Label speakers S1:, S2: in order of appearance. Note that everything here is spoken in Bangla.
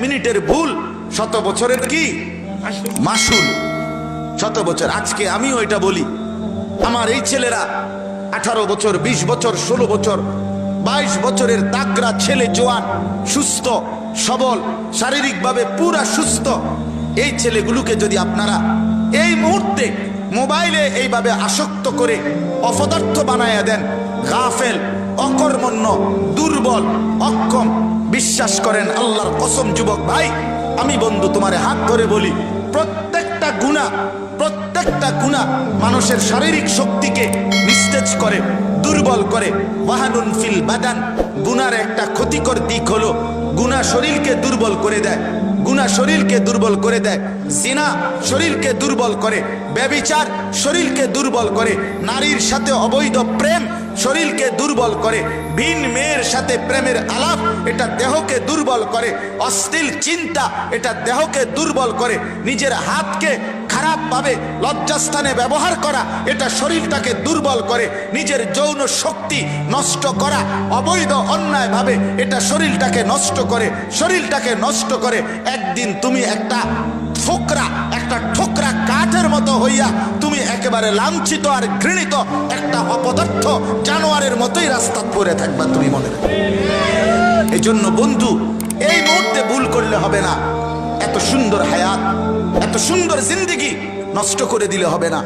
S1: মিনিটের ভুল 100 বছরের কি মাসুল। 100 বছর। আজকে আমিও এটা বলি, আমার এই ছেলেরা 18 বছর, 20 বছর, 16 বছর, 22 বছরের তাগড়া ছেলে, জোয়ান, সুস্থ সবল, শারীরিকভাবে পুরা সুস্থ, এই ছেলেগুলোকে যদি আপনারা এই মুহূর্তে মোবাইলে এইভাবে আসক্ত করে অপদার্থ বানায়া দেন, গাফেল, অকর্মণ্য, দুর্বল, অক্ষম, বিশ্বাস করেন আল্লাহর কসম যুবক ভাই, আমি বন্ধু তোমারে হাত ধরে বলি, প্রত্যেকটা গুনাহ মানুষের শারীরিক শক্তিকে নিস্তেজ করে, দুর্বল করে। ওয়াহানুন ফিল বাদান, গুনার একটা ক্ষতিকর দিক হলো গুনাহ শরীরকে দুর্বল করে দেয়, গুনাহ শরীরকে দুর্বল করে দেয়। জিনা শরীরকে দুর্বল করে, ব্যভিচার শরীরকে দুর্বল করে, নারীর সাথে অবৈধ প্রেম শরীরকে দুর্বল করে, ভিন মেয়ের সাথে প্রেমের আলাপ এটা দেহকে দুর্বল করে, অশ্লীল চিন্তা এটা দেহকে দুর্বল করে, নিজের হাতকে খারাপভাবে লজ্জাস্থানে ব্যবহার করা এটা শরীরটাকে দুর্বল করে, নিজের যৌন শক্তি নষ্ট করা অবৈধ অন্যায়ভাবে এটা শরীরটাকে নষ্ট করে, শরীরটাকে নষ্ট করে। একদিন তুমি একটা ঠোকরা কাঠের মতো হইয়া তুমি একেবারে লাঞ্ছিত আর ঘৃণিত একটা অপদার্থ জানোয়ারের মতোই রাস্তা পড়ে থাকবা, তুমি মনে রাখো। এই জন্য বন্ধু, এই মুহূর্তে ভুল করলে হবে না, এত সুন্দর হায়াত, এত সুন্দর জিন্দেগি নষ্ট করে দিলে হবে না।